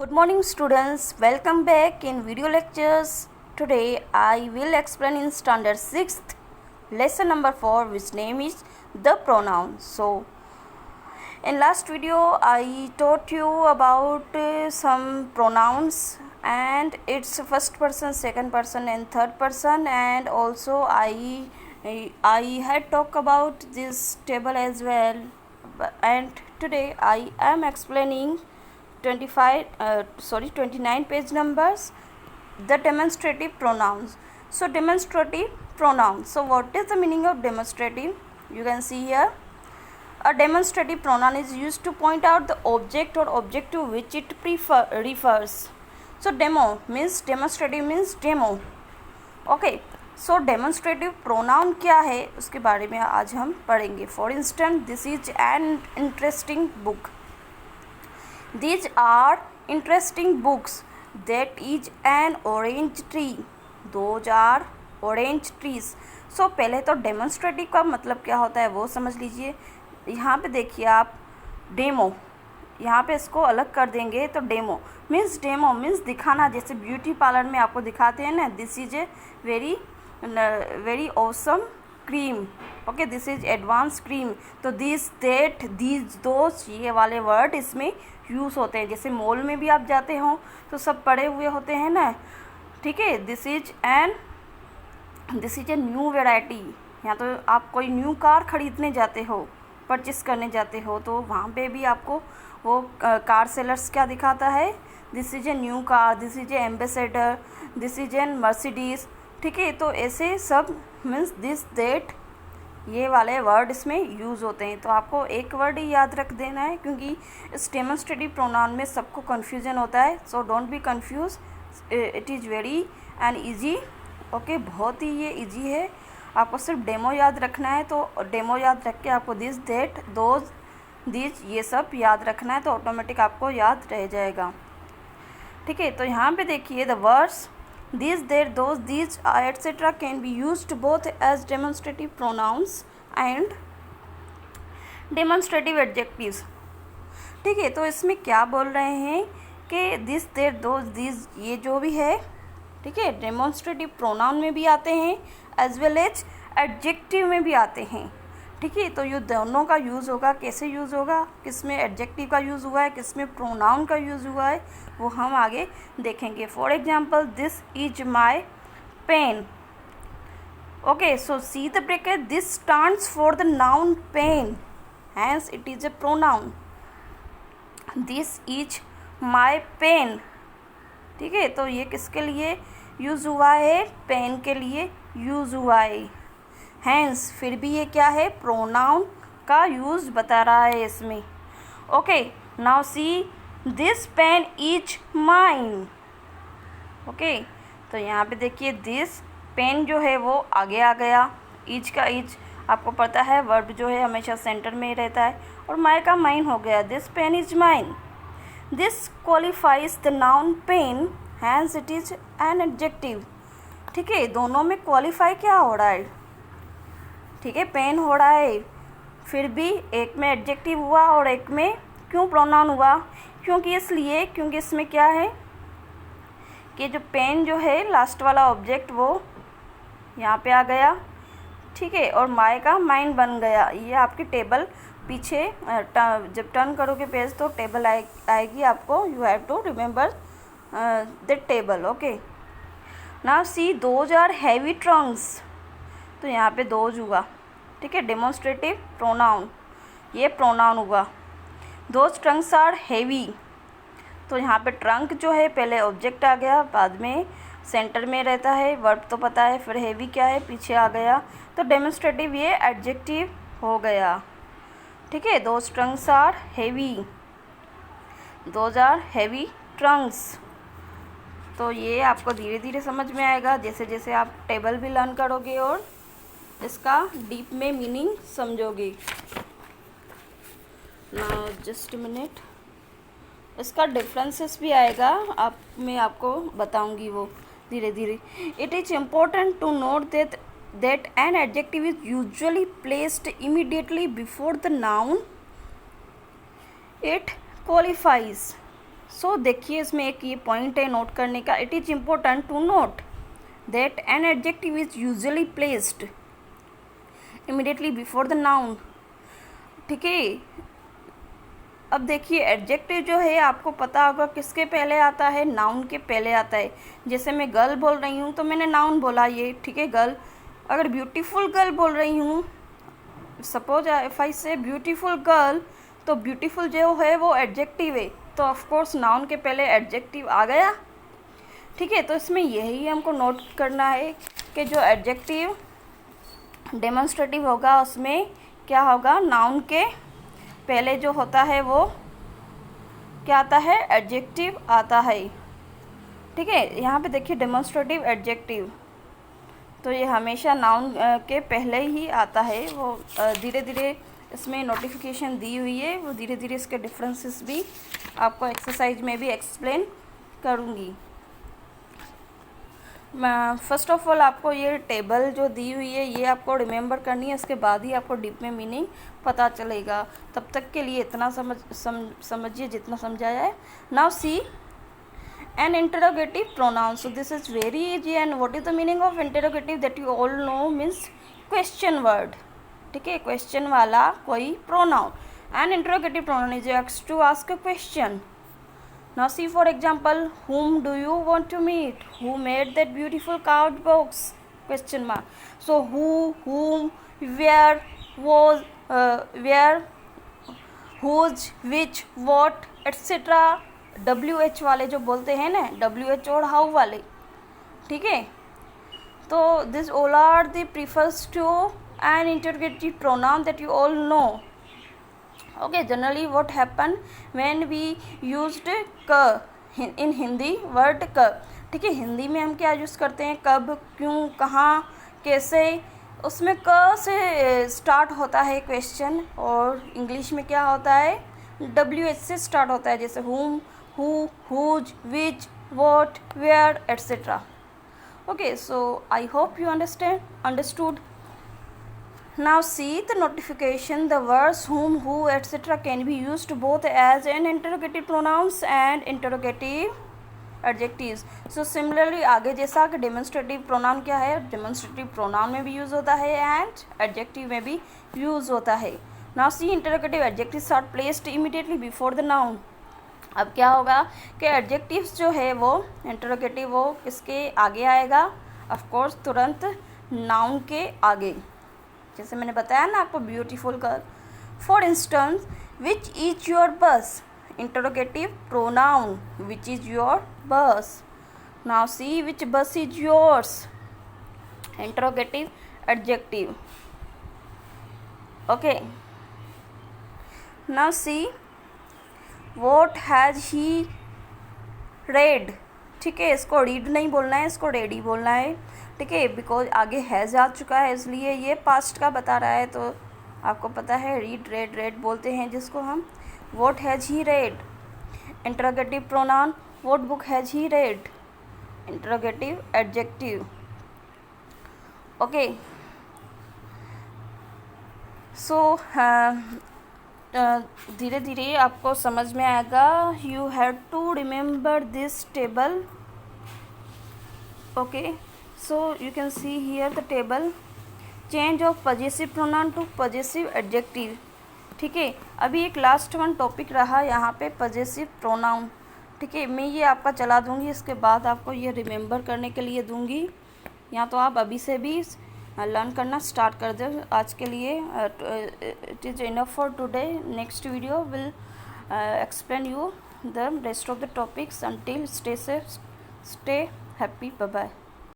Good morning students, welcome back in video lectures. Today I will explain in standard 6th lesson number 4 which name is the pronoun. So in last video I taught you about some pronouns and its first person, second person and third person, and also I had talked about this table as well, and today I am explaining 29 page numbers, the demonstrative pronouns. So demonstrative pronouns, so what is the meaning of demonstrative? You can see here, a demonstrative pronoun is used to point out the object or object to which it refers. So demo means, demonstrative means demo. Okay, so demonstrative pronoun क्या है उसके बारे में आज हम पढ़ेंगे. For instance, this is an interesting book. These are interesting books. That is an orange tree. Those are orange trees. So पहले तो demonstrative का मतलब क्या होता है वो समझ लीजिए. यहाँ पे देखिए आप, डेमो, यहाँ पे इसको अलग कर देंगे तो डेमो मीन्स दिखाना. जैसे ब्यूटी पार्लर में आपको दिखाते हैं ना, this is a very awesome cream. Okay, this is advance cream. तो दिस, दैट, दीज, दोज, ये वाले वर्ड इसमें यूज़ होते हैं. जैसे मॉल में भी आप जाते हो तो सब पड़े हुए होते हैं ना. ठीक है, this is a new variety. या तो आप कोई न्यू कार खरीदने जाते हो, परचेस करने जाते हो, तो वहाँ पे भी आपको वो कार सेलर्स क्या दिखाता है, this is a new car, this is a ambassador, this is an Mercedes. ठीक है, तो ऐसे सब मीन्स दिस, दैट, ये वाले वर्ड इसमें यूज़ होते हैं. तो आपको एक वर्ड ही याद रख देना है क्योंकि इस डेमोन्स्ट्रेटिव प्रोनाउन में सबको कन्फ्यूजन होता है. So don't be confuse, it is very and easy. Okay, बहुत ही ये ईजी है. आपको सिर्फ डेमो याद रखना है. तो डेमो याद रख के आपको दिस, दैट, दोज, दीज, ये सब याद रखना है तो ऑटोमेटिक आपको याद रह जाएगा. ठीक है, तो यहाँ पे देखिए the words these, their, those, these, etc. can be used both as demonstrative pronouns and demonstrative adjectives. ठीक है, तो इसमें क्या बोल रहे हैं कि this, their, those, these, ये जो भी है, ठीक है, demonstrative pronoun में भी आते हैं as well as adjective में भी आते हैं. ठीक है, तो ये दोनों का यूज़ होगा. कैसे यूज़ होगा, किस में एडजेक्टिव का यूज़ हुआ है, किस में प्रोनाउन का यूज़ हुआ है, वो हम आगे देखेंगे. For example, this is my pen. Okay, so see the bracket, this stands for the noun pen, hence it is a pronoun. This is my pen. ठीक है, तो ये किसके लिए यूज़ हुआ है, पेन के लिए यूज़ हुआ है. हैंस, फिर भी ये क्या है, प्रोनाउन का यूज़ बता रहा है इसमें. Okay, now see, this pen is mine. Okay, तो यहाँ पे देखिए दिस पेन जो है वो आगे आ गया. इज का इज आपको पता है वर्ब जो है हमेशा सेंटर में ही रहता है, और माई का माइन हो गया. This pen is mine. This qualifies the noun pen, hence it is an adjective. ठीक है, दोनों में क्वालिफाई क्या हो रहा है, ठीक है, पेन हो रहा है. फिर भी एक में एडजेक्टिव हुआ और एक में क्यों प्रोनाउन हुआ, क्योंकि इसमें क्या है कि जो पेन जो है लास्ट वाला ऑब्जेक्ट वो यहाँ पे आ गया. ठीक है, और माई का माइन बन गया. ये आपकी टेबल पीछे जब टर्न करोगे पेज तो टेबल आएगी आपको. You have to remember the table. Okay, now see, those are heavy trunks. तो यहाँ पे दोज हुआ. ठीक है, डेमोन्स्ट्रेटिव प्रोनाउन, ये प्रोनाउन हुआ. Those trunks are heavy. तो यहाँ पे ट्रंक जो है पहले ऑब्जेक्ट आ गया, बाद में सेंटर में रहता है, वर्ब तो पता है, फिर हैवी क्या है पीछे आ गया, तो डेमोन्स्ट्रेटिव ये एडजेक्टिव हो गया. ठीक है, those trunks are heavy, those are heavy trunks. तो ये आपको धीरे धीरे समझ में आएगा जैसे जैसे आप टेबल भी लर्न करोगे और इसका डीप में मीनिंग समझोगे. नाउ जस्ट मिनट, इसका डिफरेंसेस भी आएगा, मैं आपको बताऊंगी वो धीरे धीरे. It is important to note that an adjective is usually placed immediately before the noun it qualifies. So देखिए इसमें एक ये पॉइंट है नोट करने का. It is important to note that an adjective is usually placed immediately before the noun. ठीक है, अब देखिए एडजेक्टिव जो है आपको पता होगा किसके पहले आता है, नाउन के पहले आता है. जैसे मैं गर्ल बोल रही हूँ तो मैंने नाउन बोला ये, ठीक है, गर्ल. अगर ब्यूटीफुल गर्ल बोल रही हूँ, सपोज इफ आई से ब्यूटीफुल गर्ल, तो ब्यूटीफुल जो है वो एडजेक्टिव है, तो ऑफ कोर्स नाउन के पहले एडजेक्टिव आ गया. ठीक है, तो इसमें यही हमको नोट करना है कि जो एडजेक्टिव डेमोन्स्ट्रेटिव होगा उसमें क्या होगा, नाउन के पहले जो होता है वो क्या आता है, एडजेक्टिव आता है. ठीक है, यहाँ पे देखिए डेमोन्स्ट्रेटिव एडजेक्टिव, तो ये हमेशा नाउन के पहले ही आता है. वो धीरे धीरे इसमें नोटिफिकेशन दी हुई है, वो धीरे धीरे इसके डिफरेंसेस भी आपको एक्सरसाइज में भी एक्सप्लेन करूँगी. फर्स्ट ऑफ ऑल आपको ये टेबल जो दी हुई है ये आपको रिमेंबर करनी है, उसके बाद ही आपको डीप में मीनिंग पता चलेगा. तब तक के लिए इतना समझिए जितना समझाया है. Now see an interrogative pronoun. So this is very easy. And what is the meaning of interrogative that you all know means question word. ठीक है, क्वेश्चन वाला कोई pronoun. An interrogative pronoun is used to ask a question. Now see for example, whom do you want to meet? Who made that beautiful card box? Question mark. So who, whom, where, was, where, whose, which, what, etc. WH वाले जो बोलते हैं ना, WH और how वाले. ठीक है, तो this all are the prefers to an interrogative pronoun that you all know. Okay, generally what happen when we used क in हिंदी word क. ठीक है, हिंदी में हम क्या यूज़ करते हैं, कब, क्यों, कहाँ, कैसे, उसमें क से स्टार्ट होता है क्वेश्चन, और इंग्लिश में क्या होता है, WH से स्टार्ट होता है, जैसे whom, who, whose, which, what, where, etc. Okay, so I hope you understood. Now see the notification. The words whom, who, etc. can be used both as an interrogative pronouns and interrogative adjectives. So similarly आगे जैसा कि demonstrative pronoun क्या है, demonstrative pronoun में भी use होता है and adjective में भी use होता है. Now see interrogative adjectives are placed immediately before the noun. अब क्या होगा कि एडजेक्टिव्स जो है वो इंटरोगेटिव वो किसके आगे आएगा, ऑफ कोर्स तुरंत नाउन के आगे. जैसे मैंने बताया ना आपको beautiful girl. For instance, which is your bus, interrogative pronoun, which is your bus. Now see which bus is yours, interrogative adjective. Okay, now see what has he read. ठीक है, इसको रीड नहीं बोलना है, इसको रेड ही बोलना है. ठीक है, बिकॉज आगे हैज़ आ चुका है इसलिए ये पास्ट का बता रहा है, तो आपको पता है रीड, रेड, रेड बोलते हैं जिसको हम. What has he read, interrogative pronoun, what book has he read, interrogative adjective. Okay, so धीरे धीरे आपको समझ में आएगा. You have to remember this table. Okay, so you can see here the table. Change of possessive pronoun to possessive adjective. ठीक है, अभी एक लास्ट वन टॉपिक रहा यहाँ पे पजेसिव प्रोनाउन. ठीक है, मैं ये आपका चला दूँगी, इसके बाद आपको ये रिमेंबर करने के लिए दूँगी, या तो आप अभी से भी लर्न करना स्टार्ट कर दो. आज के लिए it is enough for today. Next video will explain you the rest of the topics. Until stay safe, stay happy, bye bye.